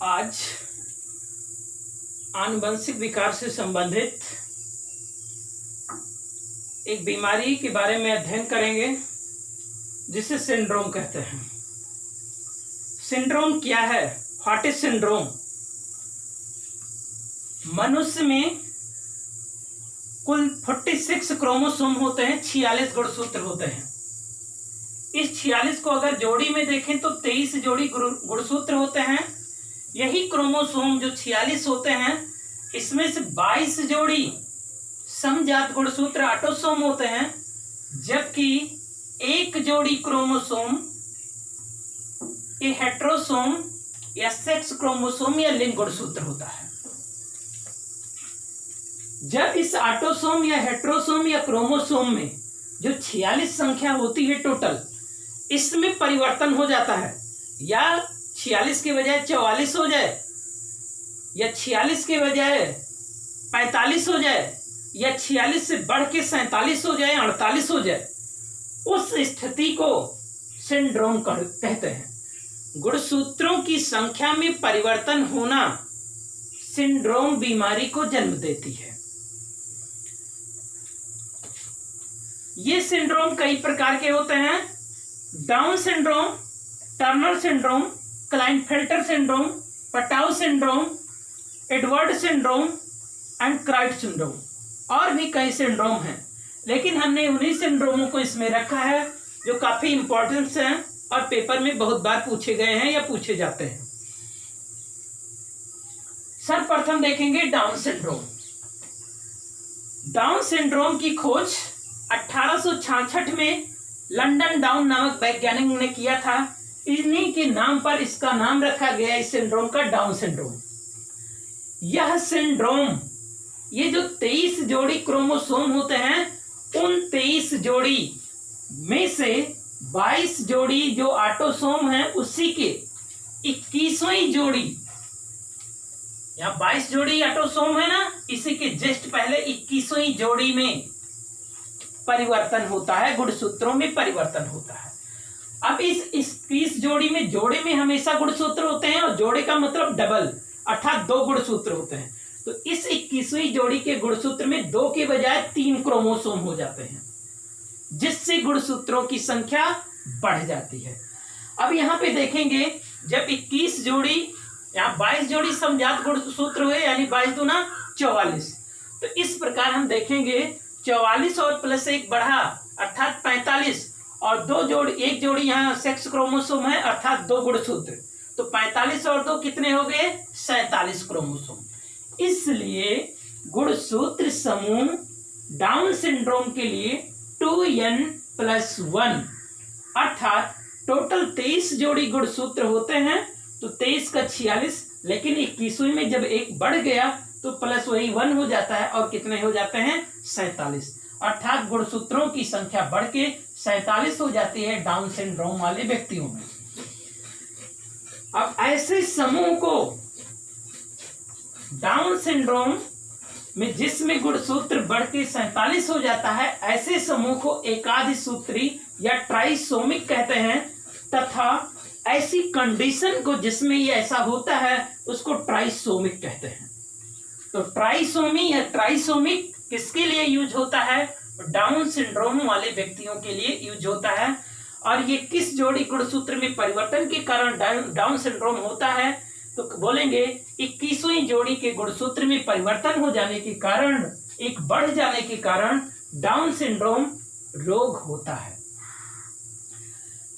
आज आनुवंशिक विकार से संबंधित एक बीमारी के बारे में अध्ययन करेंगे जिसे सिंड्रोम कहते हैं। सिंड्रोम क्या है? What is syndrome? मनुष्य में कुल 46 क्रोमोसोम होते हैं, 46 गुणसूत्र होते हैं। इस 46 को अगर जोड़ी में देखें तो 23 जोड़ी गुणसूत्र होते हैं। यही क्रोमोसोम जो 46 होते हैं, इसमें से 22 जोड़ी समजात गुणसूत्र ऑटोसोम होते हैं, जबकि एक जोड़ी क्रोमोसोम ये हेटेरोसोम या सेक्स क्रोमोसोम या लिंग गुणसूत्र होता है। जब इस ऑटोसोम या हेटेरोसोम या क्रोमोसोम में जो 46 संख्या होती है टोटल, इसमें परिवर्तन हो जाता है, या 46 के बजाय 44 हो जाए, या 46 के बजाय 45 हो जाए, या 46 से बढ़ के 47 हो जाए, 48 हो जाए, उस स्थिति को सिंड्रोम कहते हैं। गुणसूत्रों की संख्या में परिवर्तन होना सिंड्रोम बीमारी को जन्म देती है। ये सिंड्रोम कई प्रकार के होते हैं: down syndrome, Turner syndrome, Klinefelter syndrome, Patau syndrome, Edward syndrome and क्राइट syndrome. और भी कई सिंड्रोम हैं, लेकिन हमने उन्हीं सिंड्रोमों को इसमें रखा है जो काफी इंपॉर्टेंट हैं और पेपर में बहुत बार पूछे गए हैं या पूछे जाते हैं। सर्वप्रथम देखेंगे डाउन सिंड्रोम। डाउन सिंड्रोम की खोज 1866 में लंदन डाउन नामक वैज्ञानिक ने किया था। इन्हीं के नाम पर इसका नाम रखा गया, इस सिंड्रोम का, डाउन सिंड्रोम। यह सिंड्रोम, ये जो 23 जोड़ी क्रोमोसोम होते हैं, उन 23 जोड़ी में से 22 जोड़ी जो ऑटोसोम है, उसी के 21वीं जोड़ी, यहाँ 22 जोड़ी ऑटोसोम है ना, इसी के जस्ट पहले 21वीं जोड़ी में परिवर्तन होता है, गुणसूत्रों में परिवर्तन होता है। अब इस 21 जोड़ी में हमेशा गुणसूत्र होते हैं, और जोड़े का मतलब डबल, अर्थात 2 गुणसूत्र होते हैं। तो इस 21वीं जोड़ी के गुणसूत्र में 2 के बजाय 3 क्रोमोसोम हो जाते हैं, जिससे गुणसूत्रों की संख्या बढ़ जाती है। अब यहाँ पे देखेंगे, जब 21 जोड़ी, यहाँ 22 जोड़ी समजात गुणसूत्र हुए, यानी 22 दूना 44। तो इस प्रकार हम देखेंगे 44 और प्लस 1 बढ़ा, अर्थात 45, और 2 जोड़ी, एक जोड़ी यहाँ सेक्स क्रोमोसोम है, अर्थात 2 गुणसूत्र। तो 45 और 2 कितने हो गए? 47 क्रोमोसोम। इसलिए गुणसूत्र समूह डाउन सिंड्रोम के लिए 2n+1, अर्थात टोटल 23 जोड़ी गुणसूत्र होते हैं। तो 23 का 46, लेकिन 21वीं में जब एक बढ़ गया तो प्लस वही 1 हो जाता है, और कितने हो जाते हैं? 47, अर्थात गुणसूत्रों की संख्या बढ़ के 47 हो जाती है डाउन सिंड्रोम वाले व्यक्तियों में। अब ऐसे समूह को डाउन सिंड्रोम में जिसमें गुणसूत्र बढ़ के 47 हो जाता है, ऐसे समूह को एकाधिसूत्री या ट्राइसोमिक कहते हैं, तथा ऐसी कंडीशन को जिसमें ये ऐसा होता है उसको ट्राइसोमिक कहते हैं। तो ट्राइसोमी या ट्राइसोमिक किसके लिए यूज होता है? डाउन सिंड्रोम वाले व्यक्तियों के लिए यूज होता है। और ये किस जोड़ी गुणसूत्र में परिवर्तन के कारण डाउन सिंड्रोम होता है? तो बोलेंगे 21वीं जोड़ी के गुणसूत्र में परिवर्तन हो जाने के कारण, एक बढ़ जाने के कारण डाउन सिंड्रोम रोग होता है।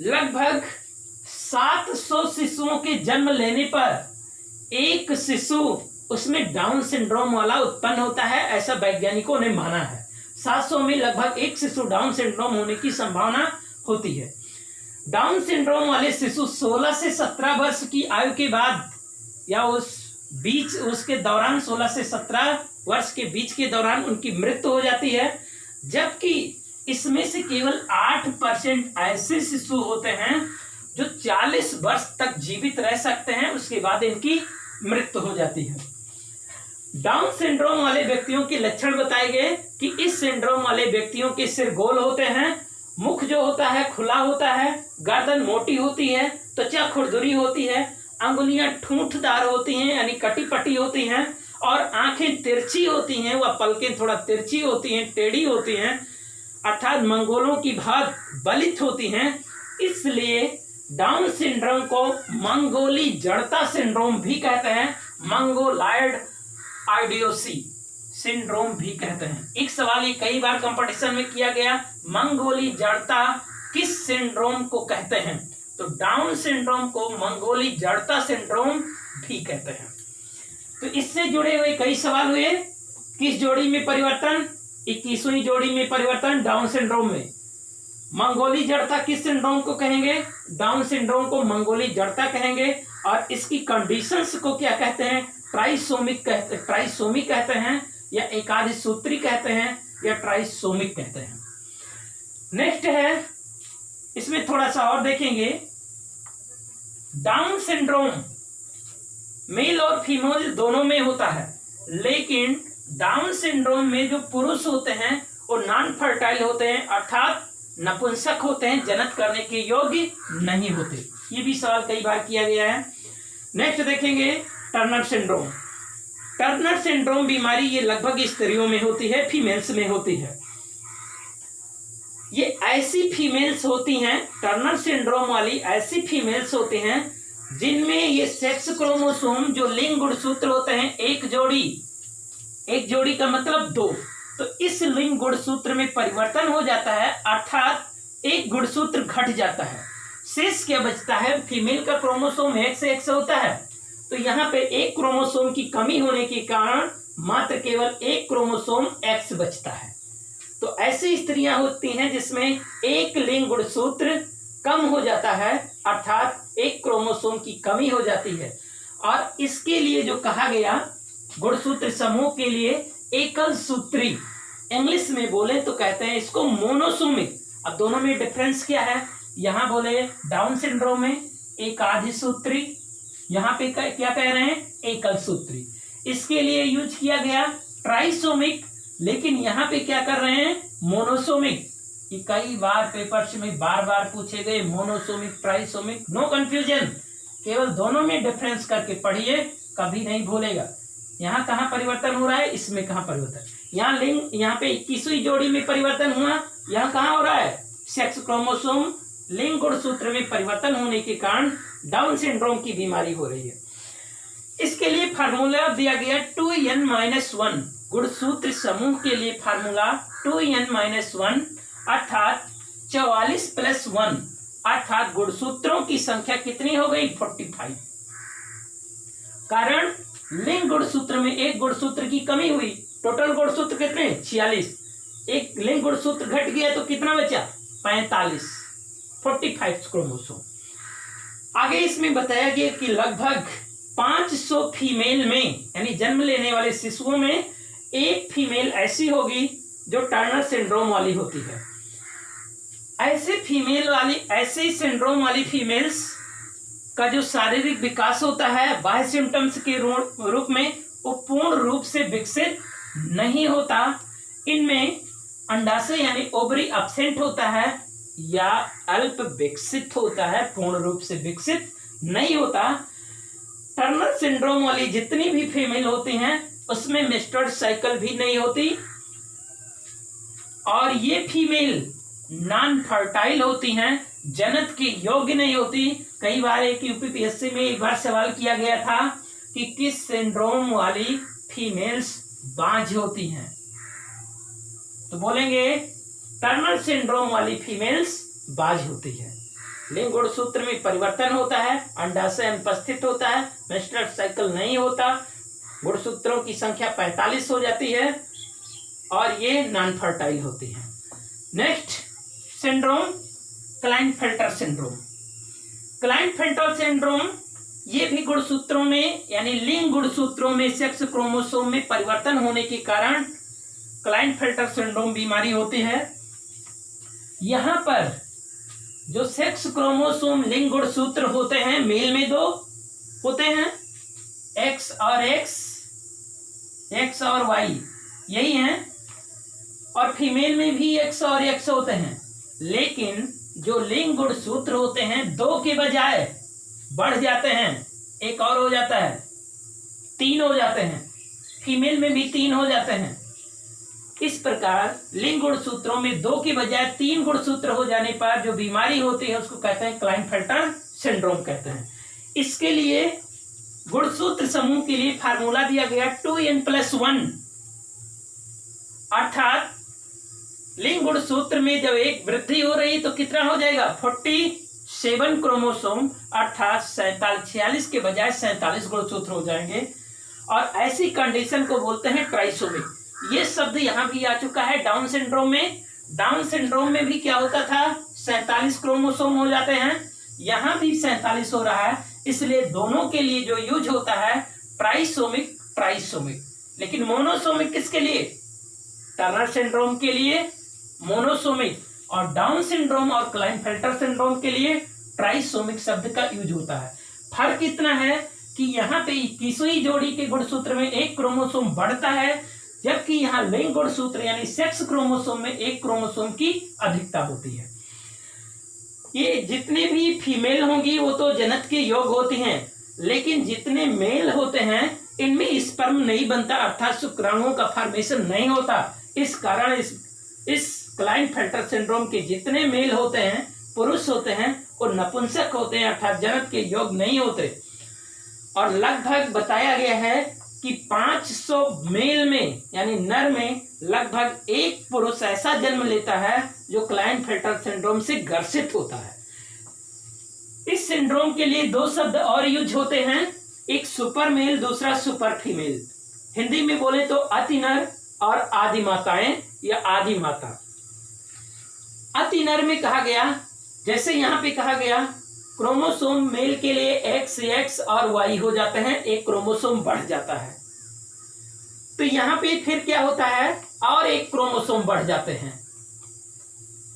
लगभग 700 शिशुओं के जन्म लेने पर एक शिशु उसमें डाउन सिंड्रोम वाला उत्पन्न होता है, ऐसा वैज्ञानिकों ने माना है। 700 में लगभग एक शिशु डाउन सिंड्रोम होने की संभावना होती है। डाउन सिंड्रोम वाले शिशु 16 से 17 वर्ष की आयु के बाद, या उसके दौरान, 16 से 17 वर्ष के बीच के दौरान उनकी मृत्यु हो जाती है। जबकि इसमें से केवल 8% ऐसे शिशु होते हैं जो 40 वर्ष तक जीवित रह सकते हैं, उसके बाद इनकी मृत्यु हो जाती है। डाउन सिंड्रोम वाले व्यक्तियों के लक्षण बताए गए कि इस सिंड्रोम वाले व्यक्तियों के सिर गोल होते हैं, मुख जो होता है खुला होता है, गर्दन मोटी होती है, त्वचा खुरदुरी होती है, अंगुलियां ठूंठदार होती हैं यानी कटी पटी होती हैं, और आंखें तिरछी होती हैं, वह पलकें थोड़ा तिरछी होती हैं, टेढ़ी होती हैं, अर्थात मंगोलों की भांति बलित होती हैं। इसलिए डाउन सिंड्रोम को मंगोली जड़ता सिंड्रोम भी कहते हैं, मंगोलायड आइडियोसी सिंड्रोम भी कहते हैं। एक सवाल ये कई बार कंपटीशन में किया गया, मंगोली जड़ता किस सिंड्रोम को कहते हैं? तो डाउन सिंड्रोम को मंगोली जड़ता सिंड्रोम भी कहते हैं। तो इससे जुड़े हुए कई सवाल हुए। किस जोड़ी में परिवर्तन? 21वीं जोड़ी में परिवर्तन डाउन सिंड्रोम में। मंगोली जड़ता किस सिंड्रोम को कहेंगे? डाउन सिंड्रोम को मंगोली जड़ता कहेंगे। और इसकी कंडीशंस को क्या कहते हैं? ट्राइसोमिक कहते हैं, या एकादश सूत्री कहते हैं, या ट्राइसोमिक कहते हैं। नेक्स्ट है, इसमें थोड़ा सा और देखेंगे। डाउन सिंड्रोम मेल और फीमेल दोनों में होता है, लेकिन डाउन सिंड्रोम में जो पुरुष होते हैं वो नॉन फर्टाइल होते हैं, अर्थात नपुंसक होते हैं, जनन करने के योग्य नहीं होते। ये भी सवाल कई बार किया गया है। नेक्स्ट देखेंगे टर्नर सिंड्रोम। टर्नर सिंड्रोम बीमारी ये लगभग स्त्रियों में होती है, फीमेल्स में होती है। ये ऐसी फीमेल्स होती हैं, टर्नर सिंड्रोम वाली ऐसी फीमेल्स होती हैं जिनमें ये सेक्स क्रोमोसोम जो लिंग गुणसूत्र होते हैं, एक जोड़ी का मतलब 2, तो इस लिंग गुणसूत्र में परिवर्तन हो जाता है, अर्थात एक गुणसूत्र घट जाता है। शेष क्या बचता है? फीमेल का क्रोमोसोम X होता है, तो यहाँ पे एक क्रोमोसोम की कमी होने के कारण मात्र केवल एक क्रोमोसोम X बचता है। तो ऐसी स्त्रियां होती हैं जिसमें एक लिंग गुणसूत्र कम हो जाता है, अर्थात एक क्रोमोसोम की कमी हो जाती है। और इसके लिए जो कहा गया गुणसूत्र समूह के लिए एकल सूत्री, इंग्लिश में बोले तो कहते हैं इसको मोनोसोमिक। अब दोनों में डिफरेंस क्या है? यहाँ बोले डाउन सिंड्रोम में एकाधिक सूत्री, यहाँ पे क्या कह रहे हैं? एकल सूत्री। इसके लिए यूज किया गया ट्राइसोमिक, लेकिन यहाँ पे क्या कर रहे हैं? मोनोसोमिक। कि कई बार पेपर्स में बार बार पूछे गए मोनोसोमिक ट्राइसोमिक, नो कंफ्यूजन, केवल दोनों में डिफरेंस करके पढ़िए, कभी नहीं भूलेगा। यहाँ कहाँ परिवर्तन हो रहा है, इसमें कहाँ परिवर्तन? यहाँ लिंग, यहाँ पे 21वीं जोड़ी में परिवर्तन हुआ, यहाँ कहाँ हो रहा है? सेक्स क्रोमोसोम लिंग गुणसूत्र में परिवर्तन होने के कारण डाउन सिंड्रोम की बीमारी हो रही है। इसके लिए फार्मूला दिया गया 2n-1, गुणसूत्र समूह के लिए फार्मूला 2n-1, अर्थात 44 + 1, अर्थात गुणसूत्रों की संख्या कितनी हो गई? 45। कारण लिंग गुणसूत्र में एक गुणसूत्र की कमी हुई, टोटल गुणसूत्र कितने? 46, एक लिंग गुणसूत्र घट गया तो कितना बचा? 45, 45 क्रोमोसोम। आगे इसमें बताया गया कि लगभग 500 फीमेल में, यानी जन्म लेने वाले शिशुओं में एक फीमेल ऐसी होगी जो टर्नर सिंड्रोम वाली होती है। ऐसे सिंड्रोम वाली फीमेल्स का जो शारीरिक विकास होता है बाह्य सिम्टम्स के रूप में, वो पूर्ण रूप से विकसित नहीं होता। इनमें अंडाशय यानी ओवरी एब्सेंट होता है या अल्प विकसित होता है, पूर्ण रूप से विकसित नहीं होता। टर्नर सिंड्रोम वाली जितनी भी फीमेल होती हैं उसमें मेंस्ट्रुअल साइकिल भी नहीं होती, और ये फीमेल नॉन फर्टाइल होती हैं, जनन के योग्य नहीं होती। कई बार एक यूपीपीएससी में एक बार सवाल किया गया था कि किस सिंड्रोम वाली फीमेल्स बांझ होती हैं, तो बोलेंगे टर्नर सिंड्रोम वाली फीमेल्स बांझ होती है। लिंग गुणसूत्र में परिवर्तन होता है, अंडाशय अनुपस्थित होता है, मेंस्ट्रुअल साइकिल नहीं होता, गुणसूत्रों की संख्या 45 हो जाती है, और ये नॉन फर्टाइल होती है। Next syndrome Klinefelter syndrome. Klinefelter syndrome ये भी गुणसूत्रों में यानी लिंग गुणसूत्रों में सेक्स क्रोमोसोम में परिवर्तन होने के कारण क्लाइनफेल्टर सिंड्रोम बीमारी होती है। यहाँ पर जो सेक्स क्रोमोसोम लिंग गुणसूत्र होते हैं, मेल में 2 होते हैं, X और Y यही हैं, और फीमेल में भी X और X होते हैं, लेकिन जो लिंग गुणसूत्र होते हैं 2 के बजाय बढ़ जाते हैं, एक और हो जाता है, 3 हो जाते हैं, फीमेल में भी 3 हो जाते हैं। इस प्रकार लिंग गुणसूत्रों में 2 की बजाय 3 गुणसूत्र हो जाने पर जो बीमारी होती है उसको कहते हैं क्लाइनफेल्टर सिंड्रोम कहते हैं। इसके लिए गुणसूत्र समूह के लिए फार्मूला दिया गया 2n+1, अर्थात लिंग गुणसूत्र में जब एक वृद्धि हो रही तो कितना हो जाएगा, 47 क्रोमोसोम, अर्थात 46 के बजाय 47 गुणसूत्र हो जाएंगे। और ऐसी कंडीशन को बोलते हैं ट्राइसोमिक। ये शब्द यहाँ भी आ चुका है डाउन सिंड्रोम में। डाउन सिंड्रोम में भी क्या होता था, 47 क्रोमोसोम हो जाते हैं, यहाँ भी 47 हो रहा है, इसलिए दोनों के लिए जो यूज होता है ट्राइसोमिक, ट्राइसोमिक। लेकिन मोनोसोमिक किसके लिए, टर्नर सिंड्रोम के लिए मोनोसोमिक, और डाउन सिंड्रोम और क्लाइनफेल्टर सिंड्रोम के लिए ट्राइसोमिक शब्द का यूज होता है। फर्क इतना है कि यहाँ पे 21वीं जोड़ी के गुणसूत्र में 1 क्रोमोसोम बढ़ता है, जबकि यहाँ लिंग गुणसूत्र यानी सेक्स क्रोमोसोम में 1 क्रोमोसोम की अधिकता होती है। ये जितने भी फीमेल होंगी वो तो जनन के योग होती हैं, लेकिन जितने मेल होते हैं इनमें स्पर्म नहीं बनता, अर्थात शुक्राणुओं का फॉर्मेशन नहीं होता। इस कारण इस क्लाइनफेल्टर सिंड्रोम के जितने मेल होते हैं, पुरुष होते हैं, वो नपुंसक होते हैं, अर्थात जनन के योग नहीं होते। और लगभग बताया गया है कि 500 मेल में यानी नर में लगभग 1 पुरुष ऐसा जन्म लेता है जो क्लाइनफेल्टर सिंड्रोम से ग्रसित होता है। इस सिंड्रोम के लिए 2 शब्द और यूज होते हैं, एक सुपर मेल, दूसरा सुपर फीमेल। हिंदी में बोले तो अति नर और आदि माताएं या आदि माता। अति नर में कहा गया, जैसे यहाँ पे कहा गया, क्रोमोसोम मेल के लिए XX और Y हो जाते हैं, 1 क्रोमोसोम बढ़ जाता है। तो यहाँ पे फिर क्या होता है, और 1 क्रोमोसोम बढ़ जाते हैं,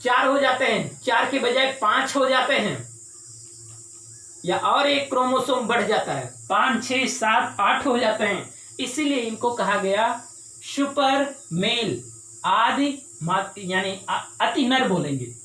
4 हो जाते हैं, 4 के बजाय 5 हो जाते हैं, या और 1 क्रोमोसोम बढ़ जाता है, 5, 6, 7, 8 हो जाते हैं। इसीलिए इनको कहा गया सुपर मेल, आदि यानी अति नर बोलेंगे।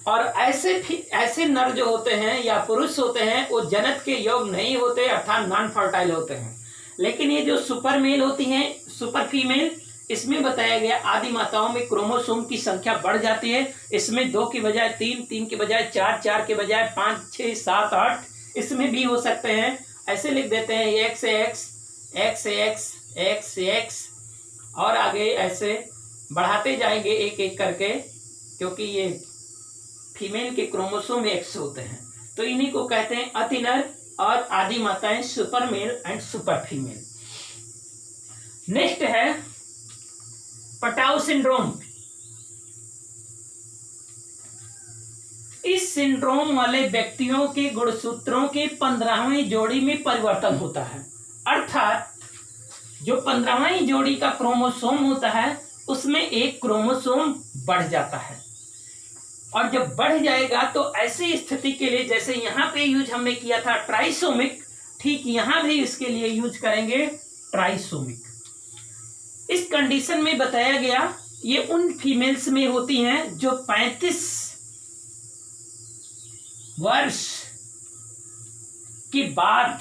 और ऐसे नर जो होते हैं या पुरुष होते हैं वो जनन के योग नहीं होते, अर्थात नॉन फर्टाइल होते हैं। लेकिन ये जो सुपर मेल होती हैं, सुपर फीमेल, इसमें बताया गया आदि माताओं में क्रोमोसोम की संख्या बढ़ जाती है। इसमें 2 की बजाय 3, 3 के बजाय 4, 4 के बजाय 5, 6, 7, 8 इसमें भी हो सकते हैं। ऐसे लिख देते हैं XX, XX, XX, और आगे ऐसे बढ़ाते जाएंगे एक एक करके, क्योंकि ये फीमेल के क्रोमोसोम X होते हैं। तो इन्हीं को कहते हैं अति नर और आदि माताएं, super male and super female. Next है पटाउ सिंड्रोम। इस सिंड्रोम वाले व्यक्तियों के गुणसूत्रों के 15वीं जोड़ी में परिवर्तन होता है, अर्थात जो 15वीं जोड़ी का क्रोमोसोम होता है उसमें 1 क्रोमोसोम बढ़ जाता है। और जब बढ़ जाएगा तो ऐसी स्थिति के लिए, जैसे यहाँ पे यूज हमने किया था ट्राइसोमिक, ठीक यहाँ भी इसके लिए यूज करेंगे ट्राइसोमिक। इस कंडीशन में बताया गया ये उन फीमेल्स में होती हैं जो 35 वर्ष के बाद,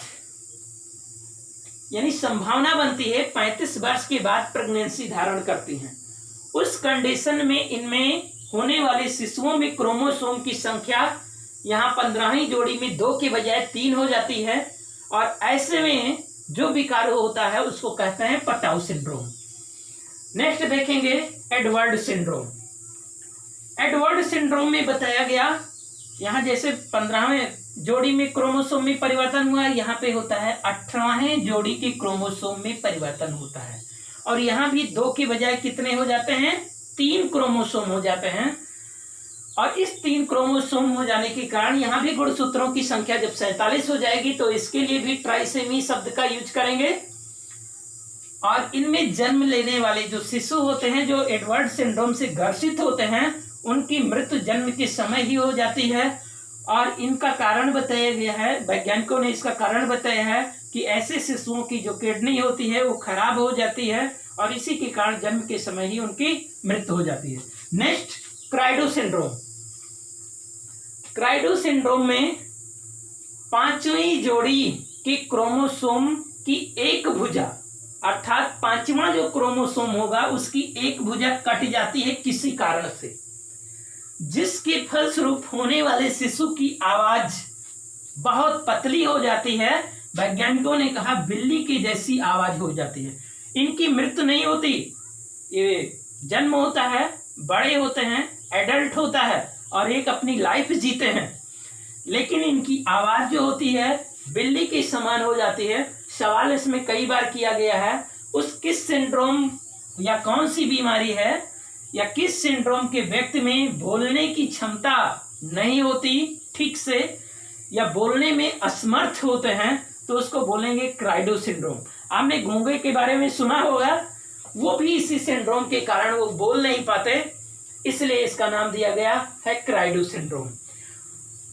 यानी संभावना बनती है 35 वर्ष के बाद प्रेगनेंसी धारण करती हैं। उस कंडीशन में इनमें होने वाले शिशुओं में क्रोमोसोम की संख्या यहाँ 15वीं जोड़ी में 2 के बजाय 3 हो जाती है। और ऐसे में जो विकार होता है उसको कहते हैं पटाउ सिंड्रोम। नेक्स्ट देखेंगे एडवर्ड सिंड्रोम। एडवर्ड सिंड्रोम में बताया गया, यहाँ जैसे 15वें जोड़ी में क्रोमोसोम में परिवर्तन हुआ, यहाँ पे होता है 18वें जोड़ी के क्रोमोसोम में परिवर्तन होता है। और यहाँ भी 2 के बजाय कितने हो जाते हैं, 3 क्रोमोसोम हो जाते हैं। और इस 3 क्रोमोसोम हो जाने के कारण यहाँ भी गुणसूत्रों की संख्या जब 47 हो जाएगी तो इसके लिए भी ट्राइसेमी शब्द का यूज करेंगे। और इनमें जन्म लेने वाले जो शिशु होते हैं जो एडवर्ड सिंड्रोम से ग्रसित होते हैं, उनकी मृत्यु जन्म के समय ही हो जाती है। और इनका कारण बताया गया है, वैज्ञानिकों ने इसका कारण बताया है कि ऐसे शिशुओं की जो किडनी होती है वो खराब हो जाती है और इसी के कारण जन्म के समय ही उनकी मृत्यु हो जाती है। Next cri du chat syndrome. Cri du chat syndrome में 5वीं जोड़ी कि क्रोमोसोम की एक भुजा अर्थात पांचवा जो क्रोमोसोम होगा उसकी एक भुजा कट जाती है किसी कारण से, जिसके फलस्वरूप होने वाले शिशु की आवाज बहुत पतली हो जाती है। वैज्ञानिकों ने कहा बिल्ली की जैसी आवाज हो जाती है। इनकी मृत्यु नहीं होती, ये जन्म होता है, बड़े होते हैं, एडल्ट होता है और एक अपनी लाइफ जीते हैं, लेकिन इनकी आवाज जो होती है बिल्ली के समान हो जाती है। सवाल इसमें कई बार किया गया है उस किस सिंड्रोम या कौन सी बीमारी है या किस सिंड्रोम के व्यक्ति में बोलने की क्षमता नहीं होती ठीक से या बोलने में असमर्थ होते हैं, तो उसको बोलेंगे क्राइडो सिंड्रोम। आपने गूंगे के बारे में सुना होगा, वो भी इसी सिंड्रोम के कारण वो बोल नहीं पाते, इसलिए इसका नाम दिया गया है क्राइडो सिंड्रोम।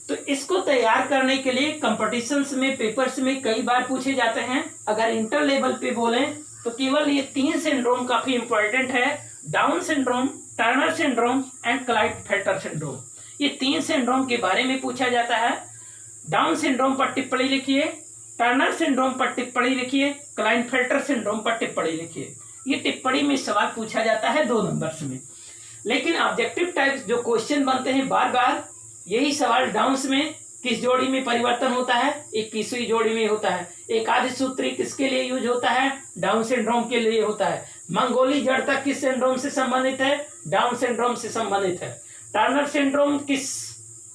तो इसको तैयार करने के लिए कंपटीशंस में पेपर्स में कई बार पूछे जाते हैं। अगर इंटर लेवल पे बोलें तो केवल ये 3 सिंड्रोम काफी इंपॉर्टेंट है, down syndrome, Turner syndrome and Klinefelter syndrome. ये 3 सिंड्रोम के बारे में पूछा जाता है। डाउन सिंड्रोम पर टिप्पणी लिखिए, टर्नर सिंड्रोम पर टिप्पणी लिखिए, क्लाइटफेल्टर सिंड्रोम पर टिप्पणी लिखिए। ये टिप्पणी में सवाल पूछा जाता है 2 नंबर्स में। लेकिन ऑब्जेक्टिव टाइप जो क्वेश्चन बनते हैं बार बार, यही सवाल डाउन्स में किस जोड़ी में परिवर्तन होता है, 21वीं जोड़ी में होता है। एकादश सूत्री किसके लिए यूज होता है, डाउन सिंड्रोम के लिए होता है। मंगोली जड़ता किस सिंड्रोम से संबंधित है, डाउन सिंड्रोम से संबंधित है। टर्नर सिंड्रोम किस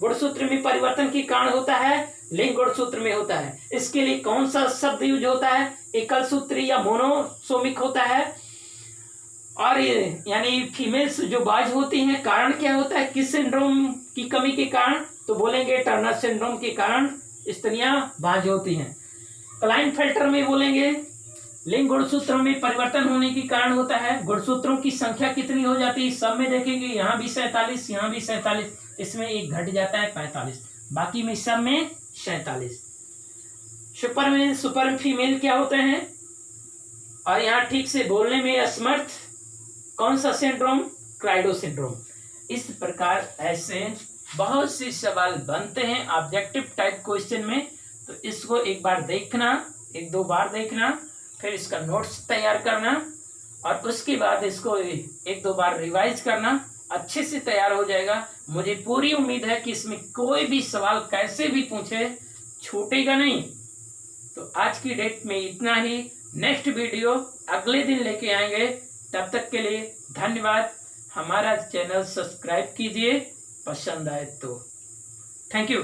गुणसूत्र में परिवर्तन के कारण होता है, लिंग गुणसूत्र में होता है। इसके लिए कौन सा शब्द यूज होता है, एकल सूत्री या मोनोसोमिक होता है। और यानी फीमेल्स जो बाज होती हैं, कारण क्या होता है, किस सिंड्रोम की कमी के कारण, तो बोलेंगे टर्नर सिंड्रोम के कारण स्त्रियां बाज होती हैं। क्लाइटफेल्टर में बोलेंगे लिंग गुणसूत्रों में परिवर्तन होने के कारण होता है। गुणसूत्रों की संख्या कितनी हो जाती है, सब में देखेंगे, यहाँ भी 47, यहाँ भी 47, इसमें एक घट जाता है 45, बाकी में सब में 47। सुपर फीमेल क्या होते हैं, और यहाँ ठीक से बोलने में असमर्थ, कौन सा सिंड्रोम, क्राइडो सिंड्रोम। इस प्रकार ऐसे बहुत से सवाल बनते हैं ऑब्जेक्टिव टाइप क्वेश्चन में। तो इसको एक बार देखना, 1-2 बार देखना, फिर इसका नोट्स तैयार करना और उसके बाद इसको 1-2 बार रिवाइज करना, अच्छे से तैयार हो जाएगा। मुझे पूरी उम्मीद है कि इसमें कोई भी सवाल कैसे भी पूछे छूटेगा नहीं। तो आज की डेट में इतना ही। नेक्स्ट वीडियो अगले दिन लेके आएंगे। तब तक के लिए धन्यवाद। हमारा चैनल सब्सक्राइब कीजिए, पसंद आए तो। Thank you.